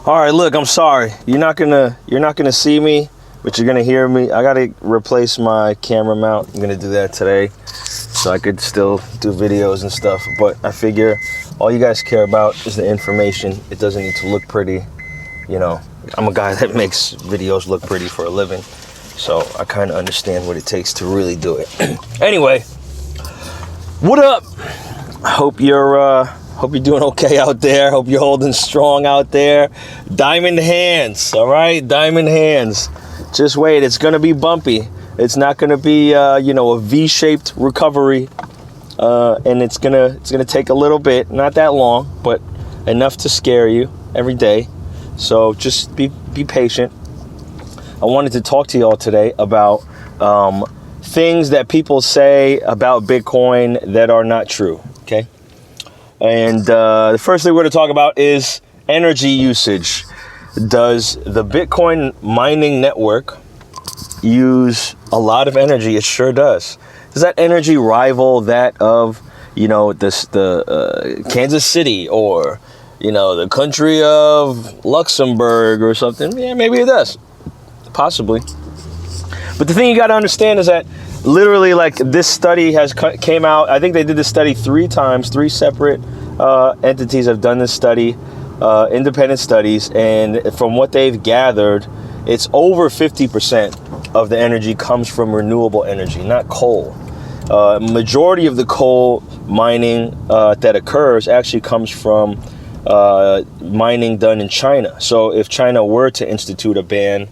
All right, look, I'm sorry. You're not gonna see me, but you're gonna hear me. I gotta replace my camera mount. I'm gonna do that today, so I could still do videos and stuff. But I figure all you guys care about is the information. It doesn't need to look pretty. You know, I'm a guy that makes videos look pretty for a living, so I kind of understand what it takes to really do it. Anyway, what up? Hope you're doing okay out there. Hope you're holding strong out there. Diamond hands, all right? Diamond hands. Just wait, it's gonna be bumpy. It's not gonna be, a V-shaped recovery, and it's gonna take a little bit, not that long, but enough to scare you every day. So just be patient. I wanted to talk to y'all today about things that people say about Bitcoin that are not true. Okay. And the first thing we're going to talk about is energy usage. Does the Bitcoin mining network use a lot of energy? It sure does. Does that energy rival that of, the Kansas City or, the country of Luxembourg or something? Yeah, maybe it does. Possibly. But the thing you got to understand is that literally, like, this study came out. I think they did this study 3 times. 3 separate entities have done this study, independent studies, and from what they've gathered, it's over 50% of the energy comes from renewable energy, not coal. Majority of the coal mining that occurs actually comes from mining done in China. So if China were to institute a ban,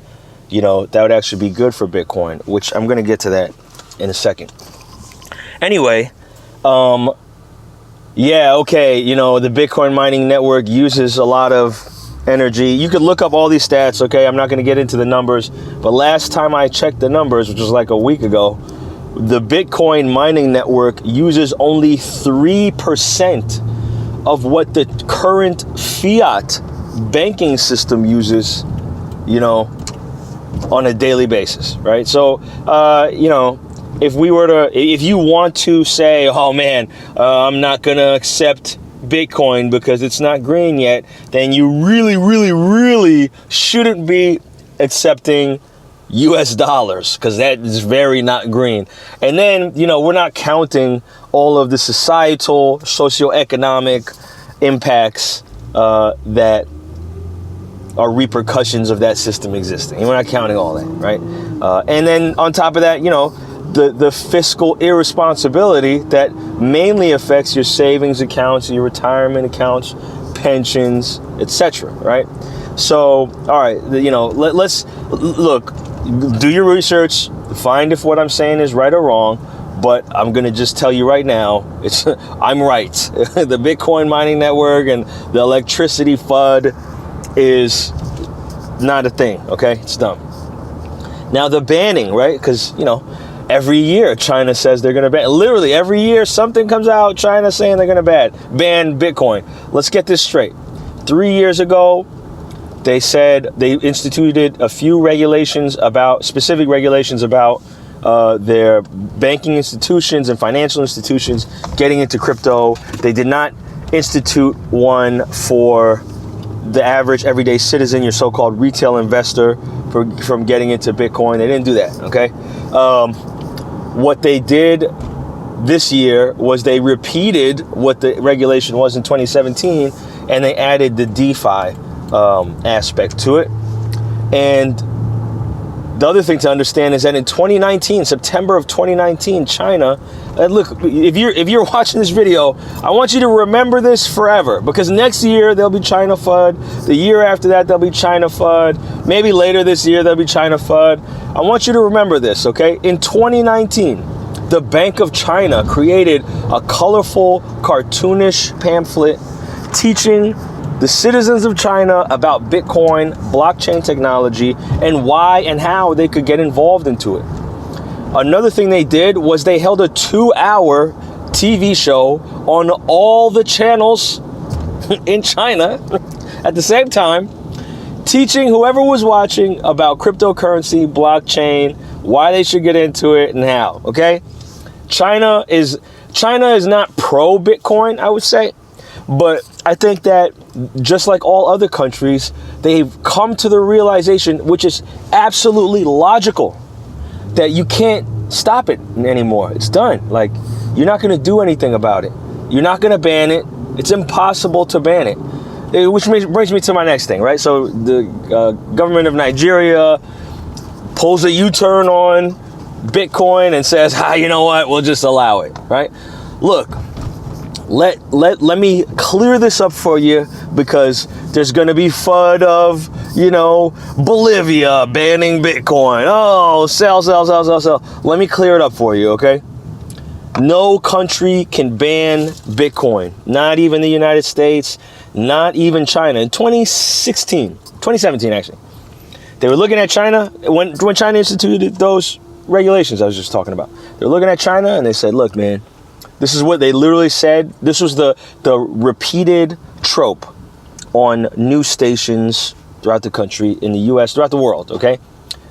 that would actually be good for Bitcoin, which I'm going to get to that in a second. Anyway, the Bitcoin mining network uses a lot of energy. You could look up all these stats, okay? I'm not going to get into the numbers, but last time I checked the numbers, which was like a week ago, the Bitcoin mining network uses only 3% of what the current fiat banking system uses, on a daily basis, right? So, if you want to say, oh man, I'm not gonna accept Bitcoin because it's not green yet, then you really, really, really shouldn't be accepting US dollars, because that is very not green. And then, we're not counting all of the societal, socioeconomic impacts that are repercussions of that system existing. And we're not counting all that, right? And then on top of that, the fiscal irresponsibility that mainly affects your savings accounts, your retirement accounts, pensions, etc., right? So, all right, let's look, do your research, find if what I'm saying is right or wrong, but I'm going to just tell you right now, I'm right. The Bitcoin mining network and the electricity FUD is not a thing, okay? It's dumb. Now the banning, right? Because, every year China says they're going to ban. Literally every year something comes out, China saying they're going to ban Bitcoin. Let's get this straight. 3 years ago, they said they instituted a few specific regulations about their banking institutions and financial institutions getting into crypto. They did not institute one for the average everyday citizen, your so-called retail investor, from getting into Bitcoin. They didn't do that, okay? What they did this year was they repeated what the regulation was in 2017, and they added the DeFi aspect to it. And the other thing to understand is that in 2019, September of 2019, China, and look, if you're watching this video, I want you to remember this forever, because next year there'll be China FUD. The year after that, there'll be China FUD. Maybe later this year, there'll be China FUD. I want you to remember this, okay? In 2019, the Bank of China created a colorful, cartoonish pamphlet teaching the citizens of China about Bitcoin, blockchain technology, and why and how they could get involved into it. Another thing they did was they held a 2-hour TV show on all the channels in China at the same time, teaching whoever was watching about cryptocurrency, blockchain, why they should get into it and how, okay? China is not pro Bitcoin, I would say, but I think that just like all other countries, they've come to the realization, which is absolutely logical, that you can't stop it anymore. It's done. Like, you're not going to do anything about it. You're not going to ban it. It's impossible to ban it. Which brings me to my next thing, right? So the government of Nigeria pulls a U-turn on Bitcoin and says, you know what? We'll just allow it, right? Look, let me clear this up for you, because there's going to be FUD of, Bolivia banning Bitcoin. Oh, sell. Let me clear it up for you, okay? No country can ban Bitcoin. Not even the United States, not even China. In 2017 actually, they were looking at China when China instituted those regulations I was just talking about. They were looking at China and they said, look, man, this is what they literally said. This was the repeated trope on news stations throughout the country, in the US, throughout the world, okay?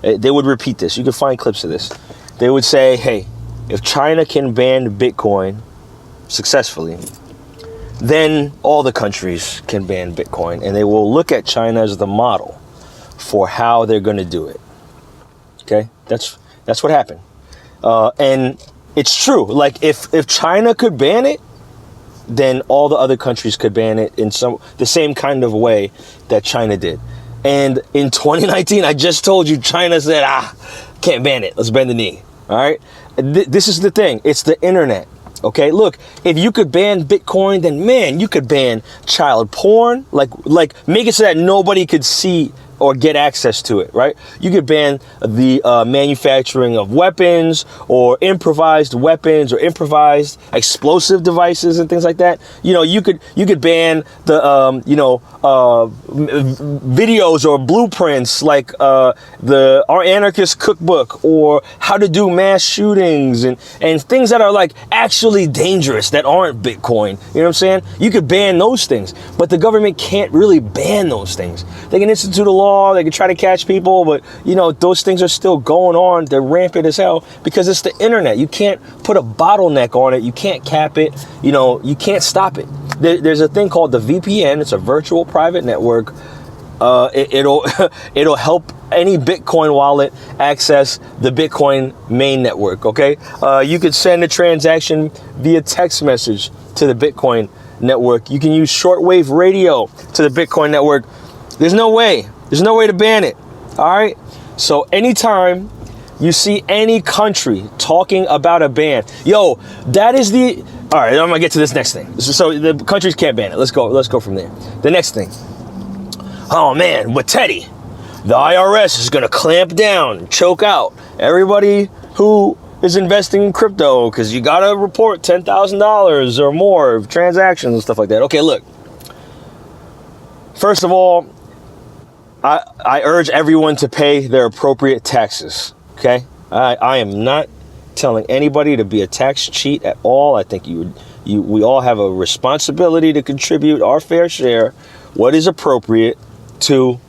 They would repeat this. You can find clips of this. They would say, hey, if China can ban Bitcoin successfully, then all the countries can ban Bitcoin, and they will look at China as the model for how they're going to do it. Okay? That's what happened. And it's true. Like, if China could ban it, then all the other countries could ban it in the same kind of way that China did. And in 2019, I just told you, China said, can't ban it. Let's bend the knee. All right? This is the thing. It's the internet. Okay? Look, if you could ban Bitcoin, then, man, you could ban child porn. Like make it so that nobody could see or get access to it, right? You could ban the manufacturing of weapons, or improvised weapons, or improvised explosive devices and things like that. You could ban the videos or blueprints, like our anarchist cookbook, or how to do mass shootings, and things that are like actually dangerous that aren't Bitcoin. You know what I'm saying? You could ban those things, but the government can't really ban those things. They can institute a law, they can try to catch people, but those things are still going on. They're rampant as hell because it's the internet. You can't put a bottleneck on it. You can't cap it. You can't stop it. There's a thing called the VPN. It's a virtual private network. It'll help any Bitcoin wallet access the Bitcoin main network. Okay, you could send a transaction via text message to the Bitcoin network. You can use shortwave radio to the Bitcoin network. There's no way to ban it. All right. So anytime you see any country talking about a ban, that is the. All right, I'm gonna get to this next thing. So the countries can't ban it. Let's go from there. The next thing. Oh man, but Teddy, the IRS is gonna clamp down, choke out everybody who is investing in crypto, because you gotta report $10,000 or more of transactions and stuff like that. Okay, look. First of all, I urge everyone to pay their appropriate taxes. Okay, I am not telling anybody to be a tax cheat at all. I think we all have a responsibility to contribute our fair share, what is appropriate to,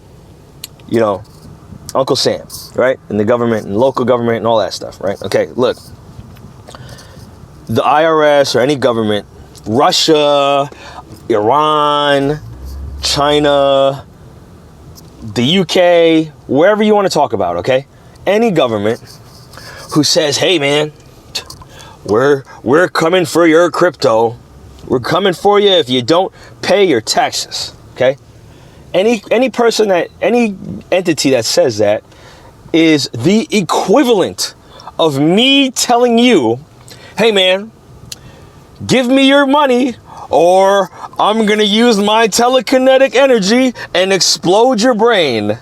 Uncle Sam, right? And the government and local government and all that stuff, right? Okay, look, the IRS or any government, Russia, Iran, China, the UK, wherever you want to talk about, okay? Any government who says, hey man, we're coming for your crypto. We're coming for you if you don't pay your taxes, okay? Any person any entity that says that is the equivalent of me telling you, hey man, give me your money, or I'm going to use my telekinetic energy and explode your brain.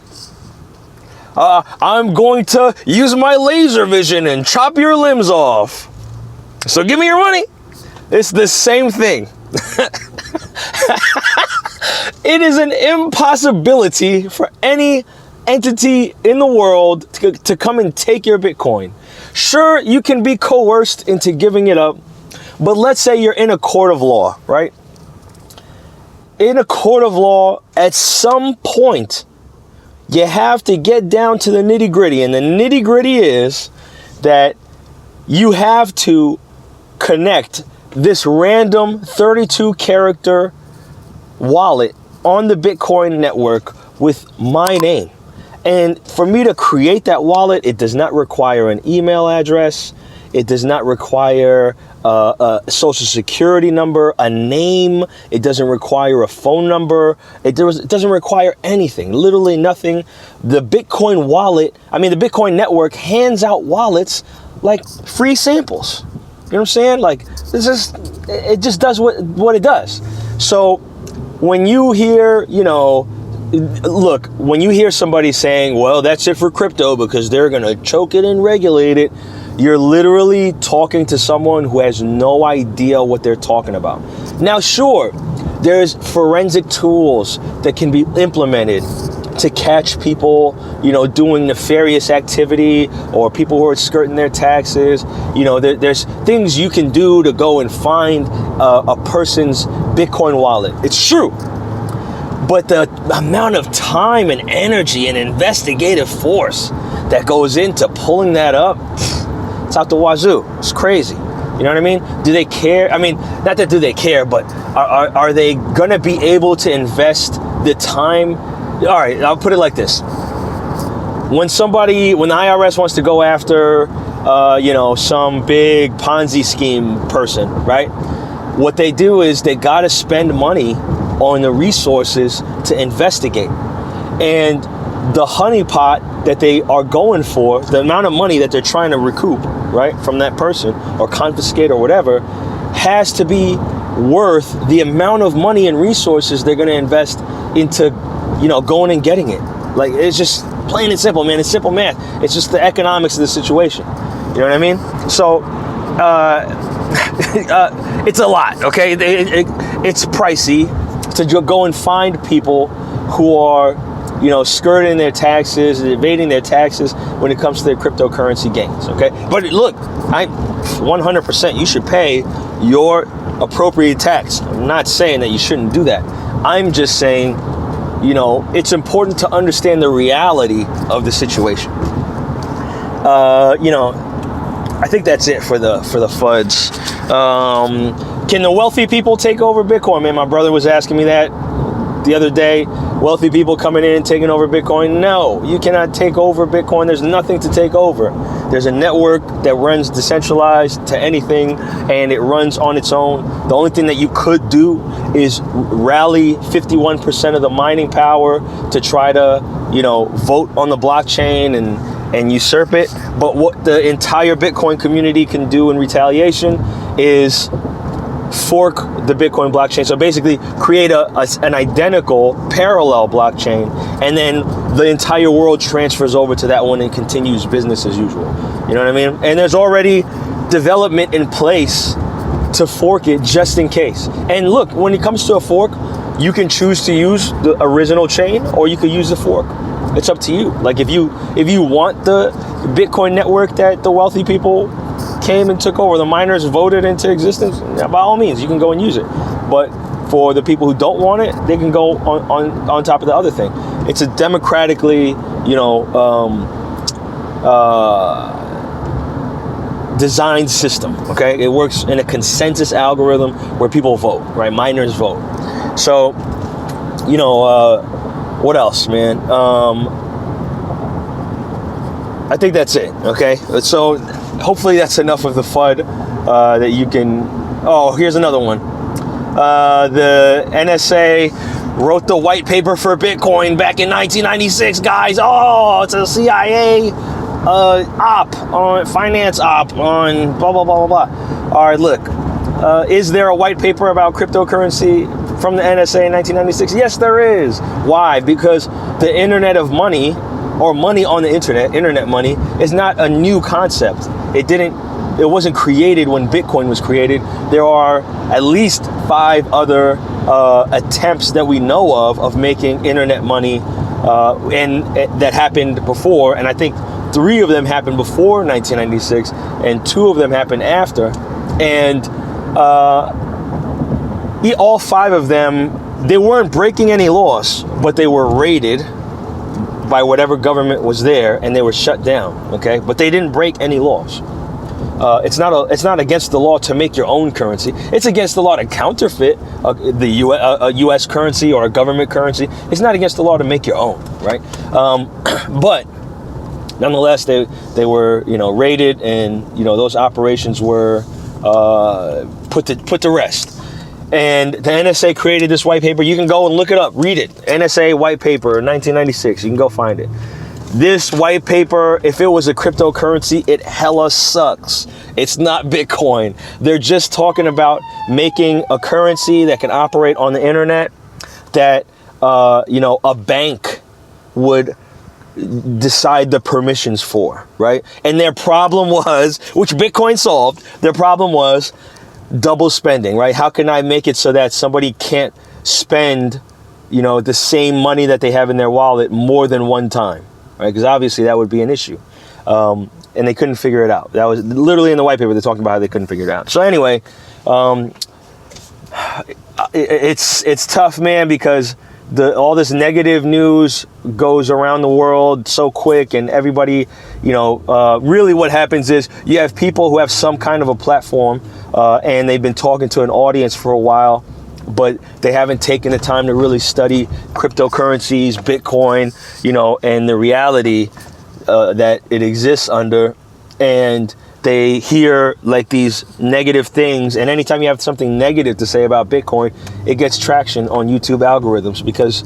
I'm going to use my laser vision and chop your limbs off. So give me your money. It's the same thing. It is an impossibility for any entity in the world to come and take your Bitcoin. Sure, you can be coerced into giving it up. But let's say you're in a court of law, right? In a court of law, at some point, you have to get down to the nitty gritty. And the nitty gritty is that you have to connect this random 32 character wallet on the Bitcoin network with my name. And for me to create that wallet, it does not require an email address. It does not require a social security number, a name. It doesn't require a phone number. It doesn't require anything, literally nothing. The Bitcoin wallet, the Bitcoin network hands out wallets like free samples. You know what I'm saying? Like, it just does what it does. So when you hear, look, when you hear somebody saying, well, that's it for crypto because they're going to choke it and regulate it, you're literally talking to someone who has no idea what they're talking about. Now, sure, there's forensic tools that can be implemented to catch people, doing nefarious activity, or people who are skirting their taxes. There's things you can do to go and find a person's Bitcoin wallet. It's true. But the amount of time and energy and investigative force that goes into pulling that up, it's out the wazoo. It's crazy. You know what I mean? Do they care? Not that do they care, but are they going to be able to invest the time? All right, I'll put it like this. When the IRS wants to go after, some big Ponzi scheme person, right? What they do is they got to spend money on the resources to investigate. And the honeypot that they are going for, the amount of money that they're trying to recoup, right, from that person or confiscate or whatever, has to be worth the amount of money and resources they're going to invest into, going and getting it. Like, it's just plain and simple, man. It's simple math. It's just the economics of the situation. You know what I mean? So, it's a lot, okay? It's pricey to go and find people who are, skirting their taxes, evading their taxes when it comes to their cryptocurrency gains, okay? But look, 100% you should pay your appropriate tax. I'm not saying that you shouldn't do that. I'm just saying, it's important to understand the reality of the situation. I think that's it for the FUDs. Can the wealthy people take over Bitcoin? Man, my brother was asking me that the other day. Wealthy people coming in and taking over Bitcoin? No, you cannot take over Bitcoin. There's nothing to take over. There's a network that runs decentralized to anything, and it runs on its own. The only thing that you could do is rally 51% of the mining power to try to, vote on the blockchain and usurp it. But what the entire Bitcoin community can do in retaliation is fork the Bitcoin blockchain. So basically create an identical parallel blockchain, and then the entire world transfers over to that one and continues business as usual. You know what I mean? And there's already development in place to fork it just in case. And look, when it comes to a fork, you can choose to use the original chain or you could use the fork. It's up to you. Like, if you want the Bitcoin network that the wealthy people came and took over, the miners voted into existence, by all means, you can go and use it. But for the people who don't want it, they can go on top of the other thing. It's a democratically, designed system, okay? It works in a consensus algorithm where people vote, right? Miners vote. So, what else, man? I think that's it, okay? So hopefully that's enough of the FUD that you can... Oh, here's another one. The NSA wrote the white paper for Bitcoin back in 1996, guys. Oh, it's a CIA finance op on blah, blah, blah, blah, blah. All right, look. Is there a white paper about cryptocurrency from the NSA in 1996? Yes, there is. Why? Because the Internet of Money, or money on the internet money, is not a new concept. It wasn't created when Bitcoin was created. There are at least 5 other attempts that we know of making internet money, and that happened before. And I think 3 of them happened before 1996, and 2 of them happened after. And all 5 of them, they weren't breaking any laws, but they were raided by whatever government was there, and they were shut down, okay? But they didn't break any laws. it's not against the law to make your own currency. It's against the law to counterfeit the U.S. currency or a government currency. It's not against the law to make your own, right? But nonetheless, they were, raided, and those operations were put to rest. And the NSA created this white paper. You can go and look it up, read it. NSA white paper, 1996. You can go find it. This white paper, if it was a cryptocurrency, it hella sucks. It's not Bitcoin. They're just talking about making a currency that can operate on the internet that, a bank would decide the permissions for, right? And their problem was, which Bitcoin solved, their problem was double spending, right? How can I make it so that somebody can't spend, the same money that they have in their wallet more than one time, right? Because obviously that would be an issue. And they couldn't figure it out. That was literally in the white paper. They're talking about how they couldn't figure it out. So anyway, it's tough, man, because all this negative news goes around the world so quick, and everybody, really what happens is you have people who have some kind of a platform, and they've been talking to an audience for a while, but they haven't taken the time to really study cryptocurrencies, Bitcoin, and the reality that it exists under. And they hear like these negative things, and anytime you have something negative to say about Bitcoin, it gets traction on YouTube algorithms, because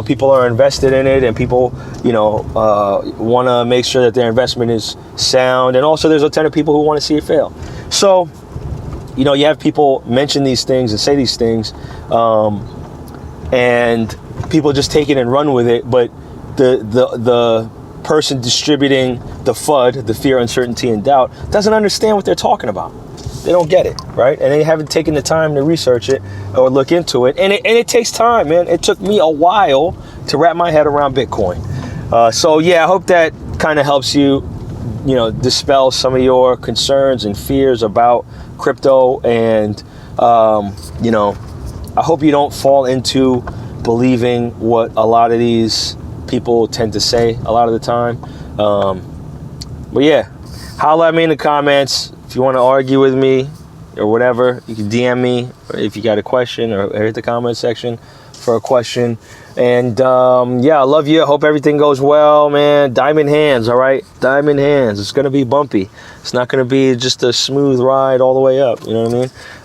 people are invested in it, and people want to make sure that their investment is sound, and also there's a ton of people who want to see it fail. So you have people mention these things and say these things, and people just take it and run with it, but the person distributing the FUD, the fear, uncertainty, and doubt, doesn't understand what they're talking about. They don't get it, right? And they haven't taken the time to research it or look into it. And it takes time, man. It took me a while to wrap my head around Bitcoin. So yeah, I hope that kind of helps you, dispel some of your concerns and fears about crypto. And, I hope you don't fall into believing what a lot of these people tend to say a lot of the time. But yeah, holla at me in the comments if you want to argue with me or whatever. You can DM me if you got a question, or hit the comment section for a question. And yeah, I love you. I hope everything goes well, man. Diamond hands, all right? Diamond hands. It's going to be bumpy. It's not going to be just a smooth ride all the way up, you know what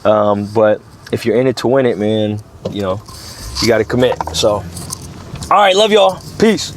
I mean? But if you're in it to win it, man, you got to commit. So, all right, love y'all. Peace.